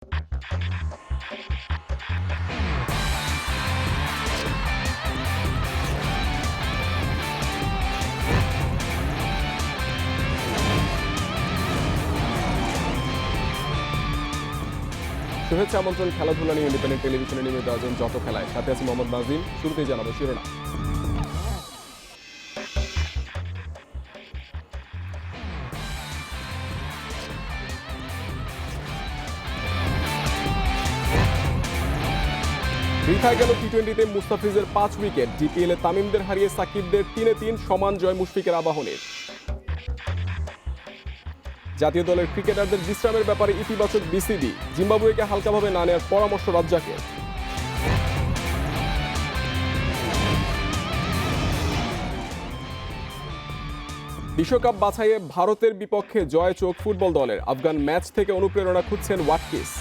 শুভেচ্ছা আমন্ত্রণ খেলাধুলা নিয়ে ইন্ডিপেন্ডেন্ট টেলিভিশনে নিয়মিত আয়োজন যত খেলায়, সাথে আছি মোহাম্মদ নাজিম। শুরুতেই জানাবো শিরোনাম। বৃথায় গেল টি-20তে মুস্তাফিজের 5 উইকেট। ডিপিএলে তামিমদের হারিয়ে সাকিবদের 3-3 সমান জয় মুশফিকের আবাহনীর। জাতীয় দলের ক্রিকেটারদের বিশ্রামের ব্যাপারে ইতিবাচক বিসিবি। জিম্বাবুয়েকে হালকাভাবে না নেওয়ার পরামর্শ রাজ্জাকের। বিশ্বকাপ বাছাইয়ে ভারতের বিপক্ষে জয় চোখ ফুটবল দলের। আফগান ম্যাচ থেকে অনুপ্রেরণা খুঁজছেন ওয়াটকিস।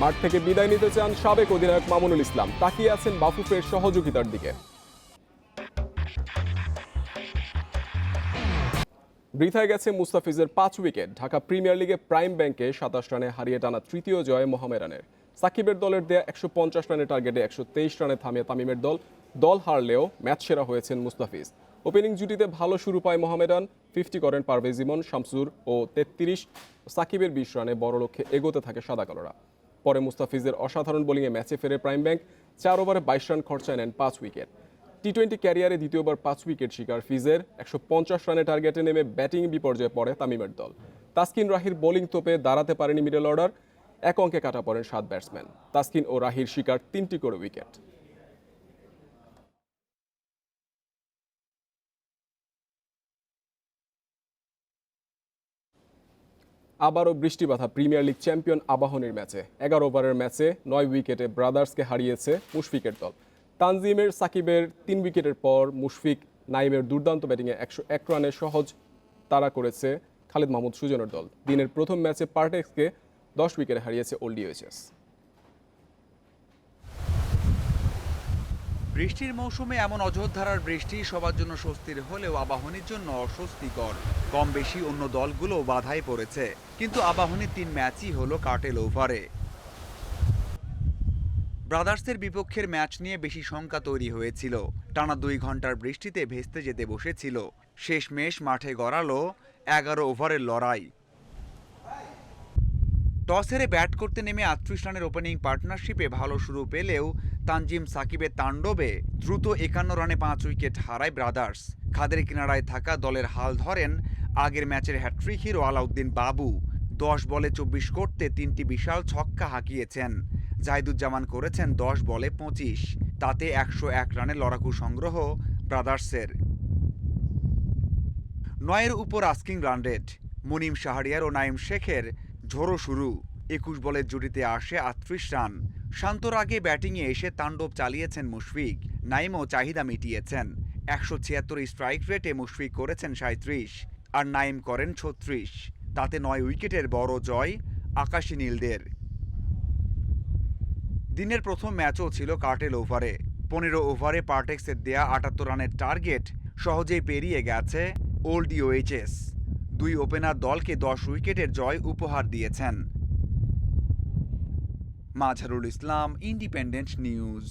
মাঠ থেকে বিদায় নিতে চান সাবেক অধিনায়ক মামুনুল ইসলাম। তাকিয়ে আছেন বাফুফের সহযোগিতার দিকে। বৃথায় গেছে মুস্তাফিজের 5 উইকেট। ঢাকা প্রিমিয়ার লিগে প্রাইম ব্যাংকে 27 রানে হারিয়ে টানা তৃতীয় জয় মোহামেডানের। সাকিবের দলের দেয়া 150 রানের টার্গেটে 123 রানে থামিয়ে তামিমের দল হারলেও ম্যাচ সেরা হয়েছেন মুস্তাফিজ। ওপেনিং জুটিতে ভালো শুরু পায় মোহামেডান। 50 করেন পারভেজ ইমন, শামসুর ও 33। সাকিবের 20 রানে বড় লক্ষ্যে এগোতে থাকে সাদা কালোরা। পরে মুস্তাফিজের অসাধারণ বোলিংয়ে ম্যাচে ফেরে প্রাইম ব্যাংক। 4 ওভারে 22 রান খরচায় নেন 5 উইকেট। টি-20 ক্যারিয়ারে দ্বিতীয়বার 5 উইকেট শিকার ফিজের। 150 রানের টার্গেটে নেমে ব্যাটিং বিপর্যয়ে পড়ে তামিমের দল। তাসকিন রাহির বোলিং তোপে দাঁড়াতে পারেনি মিডল অর্ডার। এক অঙ্কে কাটা পড়েন 7 ব্যাটসম্যান। তাসকিন ও রাহির শিকার 3টি করে উইকেট। আবারও বৃষ্টি বাধা প্রিমিয়ার লিগ চ্যাম্পিয়ন আবাহনীর ম্যাচে। 11 ওভারের ম্যাচে 9 উইকেটে ব্রাদার্সকে হারিয়েছে মুশফিকের দল। তানজিমের সাকিবের 3 উইকেটের পর মুশফিক নাইমের দুর্দান্ত ব্যাটিংয়ে 101 রানে সহজ তাড়া করেছে খালিদ মাহমুদ সুজনের দল। দিনের প্রথম ম্যাচে পার্টেক্সকে 10 উইকেটে হারিয়েছে ওল্ড ইউএইচএস। বৃষ্টির মৌসুমে এমন অযোধ্যার বৃষ্টি সবার জন্য স্বস্তির হলেও আবাহনীর জন্য অস্বস্তিকর। কম বেশি অন্য দলগুলো বাধায় পড়েছে, কিন্তু আবাহনীর 3 ম্যাচই হলো কাটেল ওভারে। ব্রাদার্সের বিপক্ষের ম্যাচ নিয়ে বেশি শঙ্কা তৈরি হয়েছিল। টানা 2 ঘন্টার বৃষ্টিতে ভেস্তে যেতে বসেছিল। শেষমেশ মাঠে গড়ালো 11 ওভারের লড়াই। টস হেরে ব্যাট করতে নেমে 38 রানের ওপেনিং পার্টনারশিপে ভালো শুরু পেলেও তানজিম সাকিবের তাণ্ডবে দ্রুত 51 রানে 5 উইকেট হারায় ব্রাদার্স। খাদের কিনারায় থাকা দলের হাল ধরেন আগের ম্যাচের হ্যাট্রিক হিরো আলাউদ্দিন বাবু। 10 বলে 24 করতে 3টি বিশাল ছক্কা হাঁকিয়েছেন। জাহিদুজ্জামান করেছেন 10 বলে 25। তাতে 101 রানের লড়াকু সংগ্রহ ব্রাদার্সের। 9-এর উপর asking run rate. Munim Shahriar ও নাইম শেখের ঝোড়ো শুরু। 21 বলের জুটিতে আসে 38 রান। শান্তর আগে ব্যাটিংয়ে এসে তাণ্ডব চালিয়েছেন মুশফিক। নাইমও চাহিদা মিটিয়েছেন। 176 স্ট্রাইক রেটে মুশফিক করেছেন 37 আর নাইম করেন 36। তাতে 9 উইকেটের বড় জয় আকাশী নীলদের। দিনের প্রথম ম্যাচও ছিল কাটেল ওভারে। 15 ওভারে পার্টেক্সের দেয়া 78 রানের টার্গেট সহজেই পেরিয়ে গেছে ওল্ড ইউএইচএস। 2 ওপেনার দলকে 10 উইকেটের জয় উপহার দিয়েছেন। Mazharul Islam, independent news.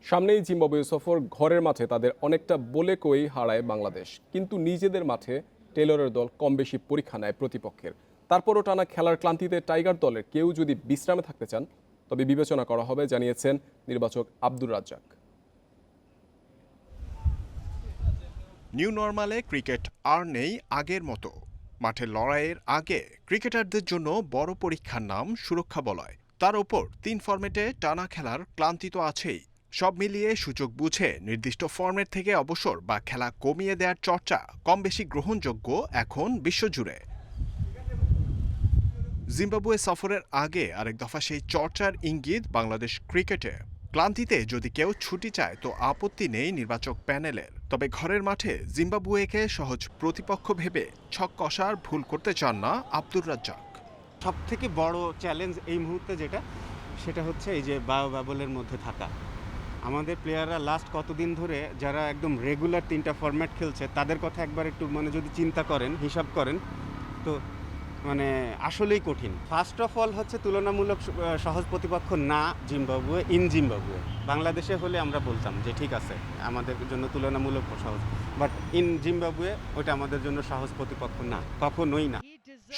সামনেই জিম্বাবুয়ে সফর। ঘরের মাঠে তাদের অনেকটা বলে কই হারায় বাংলাদেশ, কিন্তু নিজেদের মাঠে টেলরের দল কম বেশি পরীক্ষা নেয় প্রতিপক্ষের। তারপরও টানা খেলার ক্লান্তিতে টাইগার দলের কেউ যদি বিশ্রামে থাকতে চান তবে বিবেচনা করা হবে, জানিয়েছেন নির্বাচক আব্দুর রাজ্জাক। নিউ নর্মালে ক্রিকেট আর নেই আগের মতো। মাঠের লড়াইয়ের আগে ক্রিকেটারদের জন্য বড় পরীক্ষার নাম সুরক্ষা বলয়। তার ওপর 3 ফরম্যাটে টানা খেলার ক্লান্তি তো আছেই। সব মিলিয়ে সুযোগ বুঝে নির্দিষ্ট ফরম্যাট থেকে অবসর বা খেলা কমিয়ে দেওয়ার চর্চা কম বেশি গ্রহণযোগ্য এখন বিশ্বজুড়ে। জিম্বাবুয়ে সফরের আগে আরেক দফা সেই চর্চার ইঙ্গিত বাংলাদেশ ক্রিকেটে। ক্লান্তিতে যদি কেউ ছুটি চায় তো আপত্তি নেই নির্বাচক প্যানেলের। তবে ঘরের মাঠে জিম্বাবুয়েকে সহজ প্রতিপক্ষ ভেবে ছক কষার ভুল করতে চান না আব্দুর রাজ্জাক। সবথেকে বড় চ্যালেঞ্জ এই মুহূর্তে সেটা হচ্ছে এই যে বায়োবাবলের মধ্যে থাকা। আমাদের প্লেয়াররা লাস্ট কতদিন ধরে যারা একদম রেগুলার 3টা ফরম্যাট খেলছে তাদের কথা একবার একটু মানে যদি চিন্তা করেন, হিসাব করেন, তো মানে আসলেই কঠিন। ফার্স্ট অফ অল হচ্ছে তুলনামূলক সহজ প্রতিপক্ষ না জিম্বাবুয়ে, ইন জিম্বাবুয়ে। বাংলাদেশে হলে আমরা বলতাম যে ঠিক আছে আমাদের জন্য তুলনামূলক সহজ, বাট ইন জিম্বাবুয়ে ওটা আমাদের জন্য সহজ প্রতিপক্ষ না, কখনোই না।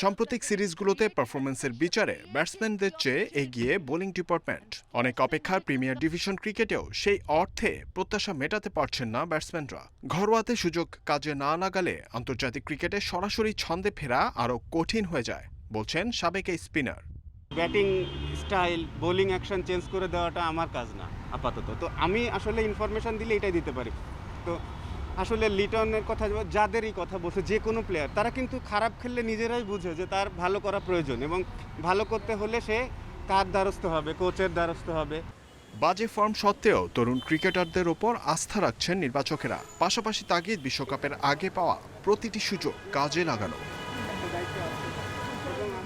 সাম্প্রতিক সিরিজগুলোতে পারফরমেন্সের বিচারে ব্যাটসম্যানদের চেয়ে এগিয়ে বোলিং ডিপার্টমেন্ট। অনেক অপেক্ষার প্রিমিয়ার ডিভিশন ক্রিকেটেও সেই অর্থে প্রত্যাশা মেটাতে পারছেন না ব্যাটসম্যানরা। ঘরোয়াতে সুযোগ কাজে না লাগালে আন্তর্জাতিক ক্রিকেটে সরাসরি ছন্দে ফেরা আরও কঠিন হয়ে যায়, বলছেন সাবেক এই spinner. Batting style, bowling action change করে দেওয়াটা আমার কাজ না আপাতত। তো আমি আসলে ইনফরমেশন দিলে এটাই দিতে পারি। তো আসলে লিটনের কথা, যাদেরই কথা বলছে, যে কোনো প্লেয়ার তারা কিন্তু খারাপ খেললে নিজেরাই বুঝে যে তার ভালো করা প্রয়োজন, এবং ভালো করতে হলে সে কার দ্বারস্থ হবে, কোচের দ্বারস্থ হবে। বাজে ফর্ম সত্ত্বেও তরুণ ক্রিকেটারদের ওপর আস্থা রাখছেন নির্বাচকেরা। পাশাপাশি তাগিদ বিশ্বকাপের আগে পাওয়া প্রতিটি সুযোগ কাজে লাগানো।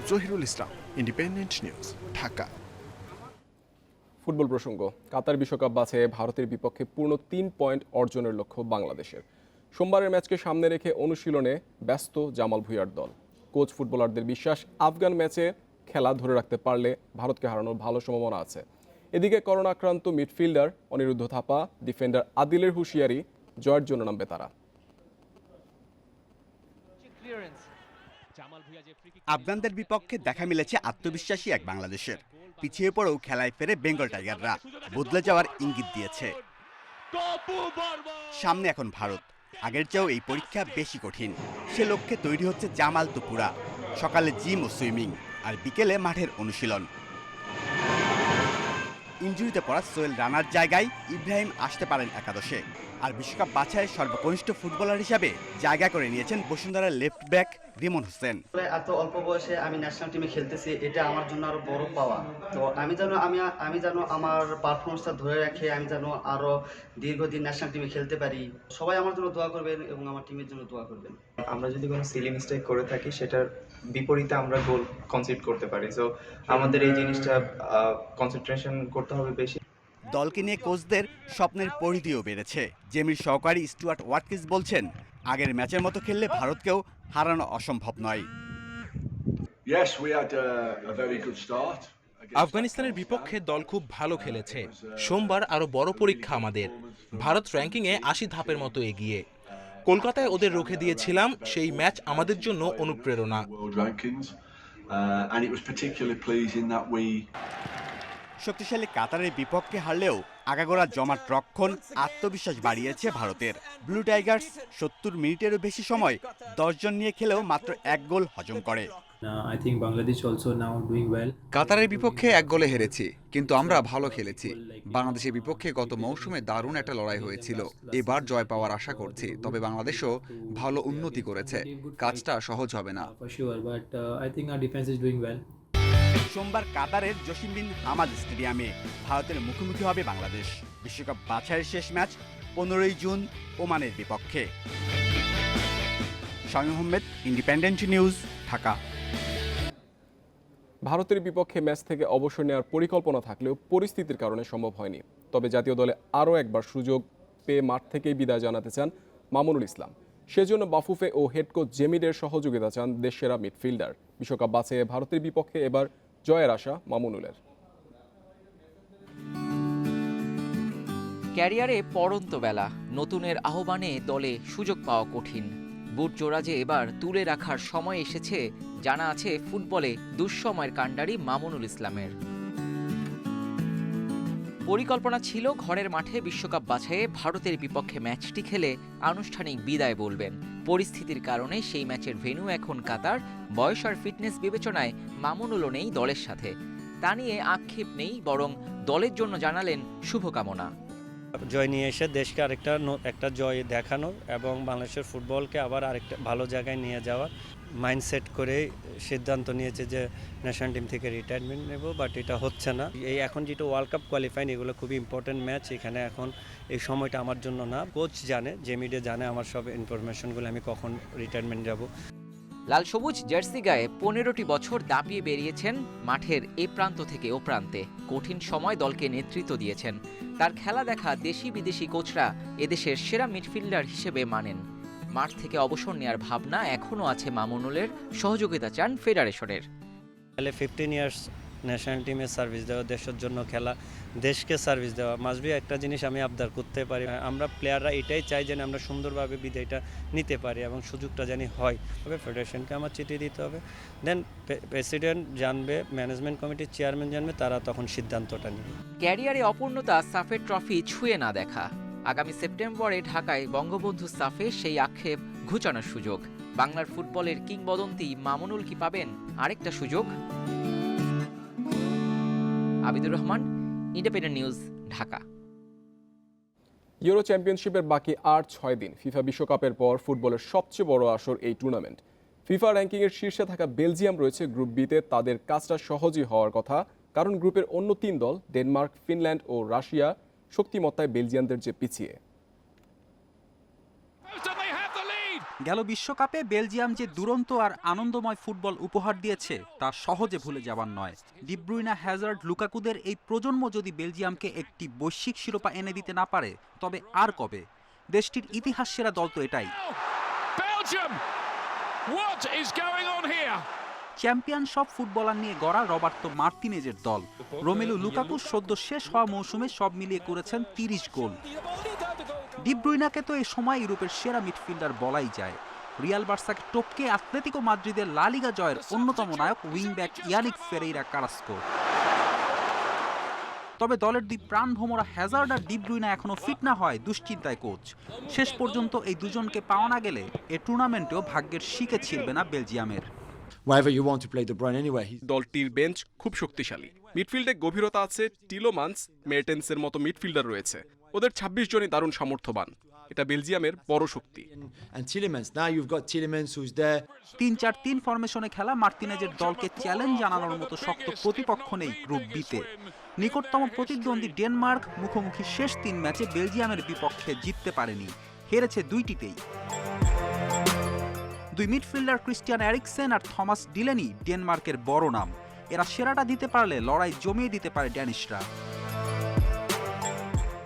জহিরুল ইসলাম, ইন্ডিপেন্ডেন্ট নিউজ, ঢাকা। ফুটবল প্রসঙ্গ, কাতার বিশ্বকাপ বাছাইয়ে ভারতের বিপক্ষে পূর্ণ 3 পয়েন্ট অর্জনের লক্ষ্য বাংলাদেশের। সোমবারের ম্যাচকে সামনে রেখে অনুশীলনে ব্যস্ত জামাল ভুঁইয়ার দল। কোচ ফুটবলারদের বিশ্বাস, আফগান ম্যাচে খেলা ধরে রাখতে পারলে ভারতকে হারানোর ভালো সম্ভাবনা আছে। এদিকে করোনা আক্রান্ত মিডফিল্ডার অনিরুদ্ধ থাপা, ডিফেন্ডার আদিলের হুঁশিয়ারি, জয়ের জন্য নামবে তারা। আফগানদের বিপক্ষে দেখা মিলেছে আত্মবিশ্বাসী এক বাংলাদেশের। পিছিয়ে পড়েও খেলায় ফেরে বেঙ্গল টাইগাররা, বদলে যাওয়ার ইঙ্গিত দিয়েছে। সামনে এখন ভারত, আগের চেয়েও এই পরীক্ষা বেশি কঠিন। সে লক্ষ্যে তৈরি হচ্ছে জামাল তুপুরা। সকালে জিম ও সুইমিং, আর বিকেলে মাঠের অনুশীলন। ইনজুরিতে পড়া সোহেল রানার জায়গায় ইব্রাহিম আসতে পারেন একাদশে। আর বিশ্বকাপ বাছাইয়ের সর্বকনিষ্ঠ ফুটবলার হিসাবে জায়গা করে নিয়েছেন বসুন্ধরার লেফট ব্যাক রিমন হোসেন। এত অল্প বয়সে আমি ন্যাশনাল টিমে খেলতেছি, এটা আমার জন্য আরো বড় পাওয়া। তো আমি যেন আমার পারফরমেন্সটা ধরে রাখে আমি যেন আরো দীর্ঘদিন ন্যাশনাল টিমে খেলতে পারি। সবাই আমার জন্য দোয়া করবেন এবং আমার টিমের জন্য দোয়া করবেন। আমরা যদি কোনো সিলি মিস্টেক করে থাকি সেটার বিপরীতে আমরা গোল কনসিড করতে পারি। সো আমাদের এই জিনিসটা কনসেন্ট্রেশন করতে হবে বেশি। দলকে নিয়ে কোচদের স্বপ্নের পরিধিও বেড়েছে। জেমির সহকারী স্টুয়ার্ট ওয়াটকিন্স বলছেন, আগের ম্যাচের মতো খেললে ভারতকেও হারানো অসম্ভব নয়। আফগানিস্তানের বিপক্ষে দল খুব ভালো খেলেছে। সোমবার আরো বড় পরীক্ষা আমাদের। ভারত র্যাঙ্কিংয়ে 80 ধাপের মতো এগিয়ে। কলকাতায় ওদের রুখে দিয়েছিলাম, সেই ম্যাচ আমাদের জন্য অনুপ্রেরণা। শক্তিশালী কাতারের বিপক্ষে হারলেও আগাগোড়া জমাট রক্ষণ আত্মবিশ্বাস বাড়িয়েছে ভারতের। ব্লু টাইগার্স 70 মিনিটেরও বেশি সময় 10 জন নিয়ে খেলেও মাত্র 1 গোল হজম করে। কাতারের বিপক্ষে 1 গোলে হেরেছি, কিন্তু আমরা ভালো খেলেছি। বাংলাদেশের বিপক্ষে গত মৌসুমে দারুণ একটা লড়াই হয়েছিল। এবার জয় পাওয়ার আশা করছি, তবে বাংলাদেশও ভালো উন্নতি করেছে। কাজটা সহজ হবে না। সোমবার কাতারের জসিম বিন হামাদ স্টেডিয়ামে ভারতের মুখোমুখি হবে বাংলাদেশ। বিশ্বকাপ বাছাইয়ের শেষ ম্যাচ 15ই জুন ওমানের বিপক্ষে। Shamim Ahmed, independent news, Dhaka. ভারতের বিপক্ষে ম্যাচ থেকে অবসর নেওয়ার পরিকল্পনা থাকলেও পরিস্থিতির কারণে সম্ভব হয়নি। তবে জাতীয় দলে আরও একবার সুযোগ পেয়ে মাঠ থেকেই বিদায় জানাতে চান মামুনুল ইসলাম। সেজন্য বাফুফে ও হেড কোচ জেমিডের সহযোগিতা চান দেশসেরা মিডফিল্ডার। বিশ্বকাপ বাছাইয়ে ভারতের বিপক্ষে এবার জয়ের আশা মামুনুলের। ক্যারিয়ারে পড়ন্ত বেলা, নতুনের আহ্বানে দলে সুযোগ পাওয়া কঠিন। বুট জোড়া যে এবার তুলে রাখার সময় এসেছে জানা আছে ফুটবলে দুঃসময়ের কাণ্ডারি মামুনুল ইসলামের। পরিকল্পনা ছিল ঘরের মাঠে বিশ্বকাপ বাছাইয়ে ভারতের বিপক্ষে ম্যাচটি খেলে আনুষ্ঠানিক বিদায় বলবেন। পরিস্থিতির কারণে সেই ম্যাচের ভেন্যু এখন কাতার। বয়স আর ফিটনেস বিবেচনায় মামুনুলও নেই দলের সাথে। তা নিয়ে আক্ষেপ নেই, বরং দলের জন্য জানালেন শুভকামনা। জয় নিয়ে এসে দেশকে একটা জয় দেখানো এবং বাংলাদেশের ফুটবলকে আবার আরেকটা ভালো জায়গায় নিয়ে যাওয়ার মাইন্ডসেট করে সিদ্ধান্ত নিয়েছে যে ন্যাশনাল টিম থেকে রিটায়ারমেন্ট নেব, বাট এটা হচ্ছে না। এই এখন যেটা ওয়ার্ল্ড কাপ কোয়ালিফাইং, এগুলো খুবই ইম্পর্টেন্ট ম্যাচ। এখানে এখন এই সময়টা আমার জন্য না। কোচ জানে, জেমিডে জানে আমার সব ইনফরমেশনগুলো, আমি কখন রিটায়ারমেন্ট যাব। লাল সবুজ জার্সি গায়ে 15টি বছর দাপিয়ে বেরিয়েছেন মাঠের এ প্রান্ত থেকে ও প্রান্তে। কঠিন সময় দলকে নেতৃত্ব দিয়েছেন। তার খেলা দেখা দেশি বিদেশি কোচরা এদেশের সেরা মিডফিল্ডার হিসেবে মানেন। মাঠ থেকে অবসর নেওয়ার ভাবনা এখনও আছে মামুনুলের, সহযোগিতা চান ফেডারেশনের। 15 ইয়ার্স ন্যাশনাল টিমে সার্ভিস দেওয়া, দেশের জন্য খেলা, দেশকে সার্ভিস দেওয়া মাস্ট বি একটা জিনিস আমি আবদার করতে পারি। আমরা প্লেয়াররা এটাই চাই যেন আমরা সুন্দরভাবে বিদায়টা নিতে পারি এবং সুযোগটা জানি হয়। তবে ফেডারেশনকে আমার চিঠি দিতে হবে, দেন প্রেসিডেন্ট জানবে, ম্যানেজমেন্ট কমিটির চেয়ারম্যান জানবে, তারা তখন সিদ্ধান্তটা নেবে। ক্যারিয়ারে অপূর্ণতা সাফের ট্রফি ছুঁয়ে না দেখা। আগামী সেপ্টেম্বরে ঢাকায় বঙ্গবন্ধু সাফে সেই আক্ষেপ ঘুচানোর সুযোগ। বাংলার ফুটবলের কিংবদন্তি মামুনুল কি পাবেন আরেকটা সুযোগ? Abidur Rahman, independent news, Dhaka. Euro চ্যাম্পিয়নশিপের বাকি আর 6 দিন। ফিফা বিশ্বকাপের পর ফুটবলের সবচেয়ে বড় আসর এই টুর্নামেন্ট। ফিফা র্যাঙ্কিংয়ের শীর্ষে থাকা বেলজিয়াম রয়েছে গ্রুপ বিতে। তাদের কাজটা সহজই হওয়ার কথা, কারণ গ্রুপের অন্য 3 দল ডেনমার্ক, ফিনল্যান্ড ও রাশিয়া শক্তিমত্তায় বেলজিয়ানদের যে পিছিয়ে। গেল বিশ্বকাপে বেলজিয়াম যে দুরন্ত আর আনন্দময় ফুটবল উপহার দিয়েছে তা সহজে ভুলে যাবার নয়। ডি ব্রুইনা, হ্যাজার্ড, লুকাকুদের এই প্রজন্ম যদি বেলজিয়ামকে একটি বৈশ্বিক শিরোপা এনে দিতে না পারে তবে আর কবে? দেশটির ইতিহাস সেরা দল তো এটাই। চ্যাম্পিয়ন সব ফুটবলার নিয়ে গড়া রবার্তো মার্তিনেজের দল। রোমেলু লুকাকু সদ্য শেষ হওয়া মৌসুমে সব মিলিয়ে করেছেন 30 গোল। ডি ব্রুইনাকে তো এই সময় ইউরোপের সেরা মিডফিল্ডার বলাই যায়। রিয়াল বার্সাকে টপকে আতলেতিকো মাদ্রিদের লা লিগা জয়ের অন্যতম নায়ক উইংব্যাক ইয়ানিক ফেরেইরা কারাস্কো। তবে দলের দুই প্রাণভোমরা হ্যাজার্ড আর ডি ব্রুইনা এখনো ফিট না হয় দুশ্চিন্তায় কোচ। শেষ পর্যন্ত এই দুজনকে পাওয়া না গেলে এ টুর্নামেন্টেও ভাগ্যের শিকে ছিড়বে না বেলজিয়ামের। দলটির বেঞ্চ খুব শক্তিশালী। মিডফিল্ডে গভীরতা আছে, টিলোমান্স, মের্টেন্সের মতো মিডফিল্ডার রয়েছে। ওদের 26 জনই দারুণ সামর্থ্যবান। এটা বেলজিয়ামের বড় শক্তি। 3-4-3 ফরমেশনে খেলা মার্তিনেজের দলকে চ্যালেঞ্জ জানানোর মতো শক্ত প্রতিপক্ষ নেই গ্রুপ বিতে। নিকটতম প্রতিদ্বন্দ্বী ডেনমার্ক মুখোমুখি শেষ 3 ম্যাচে বেলজিয়ামের বিপক্ষে জিততে পারেনি, হেরেছে 2টিতেই। দুই মিডফিল্ডার ক্রিস্টিয়ান এরিকসেন আর থমাস ডিলেনি ডেনমার্কের বড় নাম। এরা সেরাটা দিতে পারলে লড়াই জমিয়ে দিতে পারে ড্যানিশরা।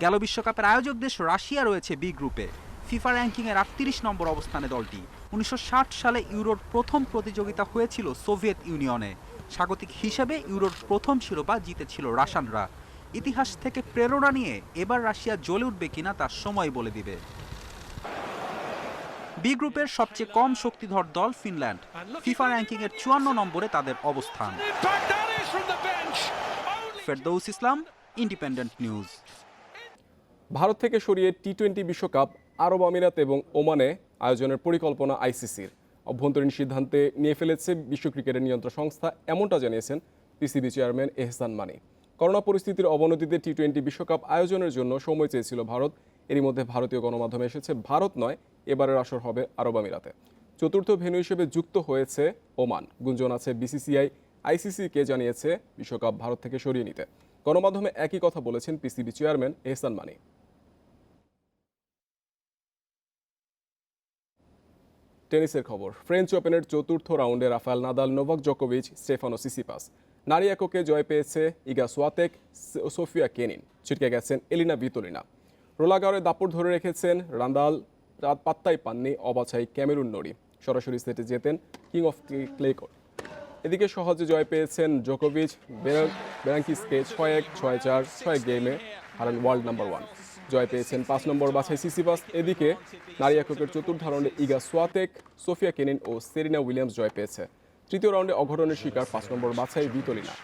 গেল বিশ্বকাপের আয়োজক দেশ রাশিয়া রয়েছে বি গ্রুপে। ফিফা র্যাঙ্কিংয়ের 38 নম্বর অবস্থানে দলটি। 1960 সালে ইউরোর প্রথম প্রতিযোগিতা হয়েছিল সোভিয়েত ইউনিয়নে। স্বাগতিক হিসেবে ইউরোর প্রথম শিরোপা জিতেছিল রাশিয়ানরা। ইতিহাস থেকে প্রেরণা নিয়ে এবার রাশিয়া জ্বলে উঠবে কিনা তার সময় বলে দিবে। বি গ্রুপের সবচেয়ে কম শক্তিধর দল ফিনল্যান্ড। ফিফা র্যাঙ্কিংয়ের 54 নম্বরে তাদের অবস্থান। ফেরদৌস ইসলাম, ইন্ডিপেন্ডেন্ট নিউজ। ভারত থেকে সরিয়ে টি-20 বিশ্বকাপ আরব আমিরাত এবং ওমানে আয়োজনের পরিকল্পনা আইসিসির। অভ্যন্তরীণ সিদ্ধান্তে নিয়ে ফেলেছে বিশ্ব ক্রিকেটের নিয়ন্ত্রক সংস্থা, এমনটা জানিয়েছেন পিসিবি চেয়ারম্যান এহসান মানি। করোনা পরিস্থিতির অবনতিতে টি-20 বিশ্বকাপ আয়োজনের জন্য সময় চেয়েছিল ভারত। এরই মধ্যে ভারতীয় গণমাধ্যমে এসেছে ভারত নয়, এবারের আসর হবে আরব আমিরাতে। চতুর্থ ভেন্যু হিসেবে যুক্ত হয়েছে ওমান। গুঞ্জন আছে বিসিসিআই আইসিসিকে জানিয়েছে বিশ্বকাপ ভারত থেকে সরিয়ে নিতে। গণমাধ্যমে একই কথা বলেছেন পিসিবি চেয়ারম্যান এহসান মানি। টেনিসের খবর। ফ্রেঞ্চ ওপেনের চতুর্থ রাউন্ডে Rafael Nadal, Novak জোকোভিচ, Stefano Tsitsipas. নারী এককে জয় পেয়েছে ইগা সোয়াতেক, সোফিয়া কেনিন। ছিটকে গেছেন এলিনা ভিতোলিনা। রোলাগারে দাপট ধরে রেখেছেন রান্দাল, রাত পাত্তাই পাননি অবাছাই ক্যামেরুন নড়ি। সরাসরি সেটে জেতেন কিং অফ ক্লে কোর্ট। এদিকে সহজে জয় পেয়েছেন জোকোভিচ, বেরাঙ্কিসকে 6-1, 6-4, 6 গেমে হারান ওয়ার্ল্ড নাম্বার 1। জয় পেয়েছেন 5 নম্বর বাছাই সিসিপাস। এদিকে নারী এককের চতুর্থ রাউন্ডে ইগা সোয়াতেক, সোফিয়া কেনিন ও সেরিনা উইলিয়ামস জয় পেয়েছে। তৃতীয় রাউন্ডে অঘটনের শিকার 5 নম্বর বাছাই ভিতোলিনা।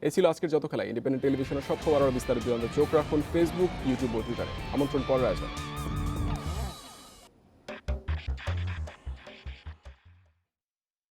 এই ছিল আজকের যত খেলা। ইন্ডিপেন্ডেন্ট টেলিভিশনের সব খবর আর বিস্তারিত জানতে চোখ রাখুন ফেসবুক, ইউটিউব ও টুইটারে। আমন্ত্রণ পরের আয়োজন।